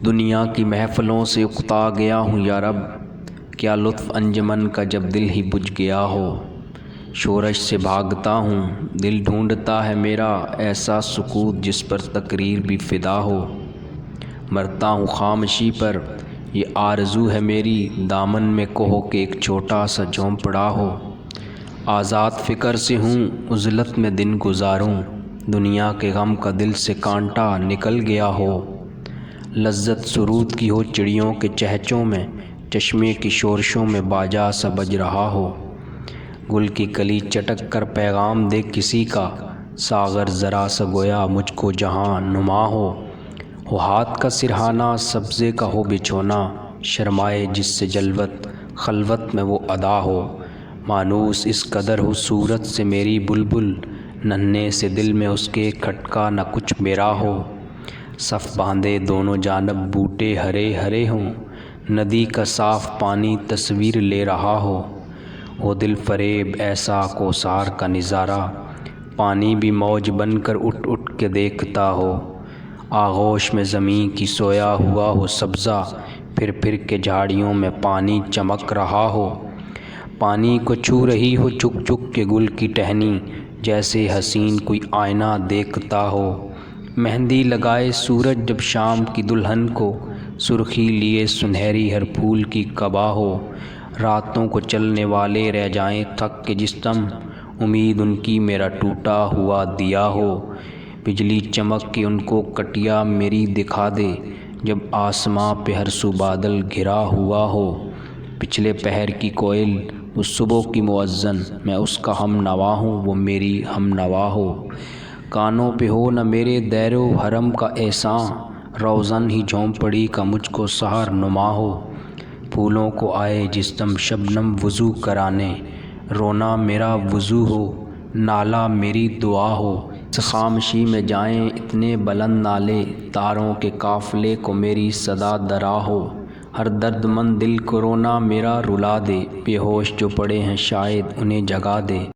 دنیا کی محفلوں سے اکتا گیا ہوں یا رب، کیا لطف انجمن کا جب دل ہی بجھ گیا ہو۔ شورش سے بھاگتا ہوں، دل ڈھونڈتا ہے میرا ایسا سکوت جس پر تقریر بھی فدا ہو۔ مرتا ہوں خاموشی پر، یہ آرزو ہے میری، دامن میں کوہ کے ایک چھوٹا سا جھونپڑا ہو۔ آزاد فکر سے ہوں، عزلت میں دن گزاروں، دنیا کے غم کا دل سے کانٹا نکل گیا ہو۔ لذت سرود کی ہو چڑیوں کے چہچوں میں، چشمے کی شورشوں میں باجا سا بج رہا ہو۔ گل کی کلی چٹک کر پیغام دے کسی کا، ساغر ذرا سا گویا مجھ کو جہاں نما ہو۔ ہاتھ کا سرہانہ سبزے کا ہو بچھونا، شرمائے جس سے جلوت خلوت میں وہ ادا ہو۔ مانوس اس قدر ہو صورت سے میری بلبل، ننھے سے دل میں اس کے کھٹکا نہ کچھ میرا ہو۔ صف باندھے دونوں جانب بوٹے ہرے ہرے ہوں، ندی کا صاف پانی تصویر لے رہا ہو دل فریب ایسا کوثر کا نظارہ، پانی بھی موج بن کر اٹھ اٹھ کے دیکھتا ہو۔ آغوش میں زمیں کی سویا ہوا ہو سبزہ، پھر پھر کے جھاڑیوں میں پانی چمک رہا ہو۔ پانی کو چھو رہی ہو جھک جھک کے گل کی ٹہنی، جیسے حسین کوئی آئینہ دیکھتا ہو۔ مہندی لگائے سورج جب شام کی دلہن کو، سرخی لیے سنہری ہر پھول کی قبا ہو۔ راتوں کو چلنے والے رہ جائیں تھک کے جسم، امید ان کی میرا ٹوٹا ہوا دیا ہو۔ بجلی چمک کے ان کو کٹیا میری دکھا دے، جب آسماں پہ ہر سو بادل گھرا ہوا ہو۔ پچھلے پہر کی کوئل وہ صبح کی مؤذن، میں اس کا ہم نوا ہوں وہ میری ہم نوا ہو۔ کانوں پہ ہو نہ میرے دیر و حرم کا احساں، روزن ہی جھونپڑی کا مجھ کو سحر نما ہو۔ پھولوں کو آئے جس دم شبنم وضو کرانے، رونا میرا وضو ہو، نالہ میری دعا ہو۔ اس خاموشی میں جائیں اتنے بلند نالے، تاروں کے قافلے کو میری صدا درا ہو۔ ہر درد مند دل کو رونا میرا رلا دے، بے ہوش جو پڑے ہیں شاید انہیں جگا دے۔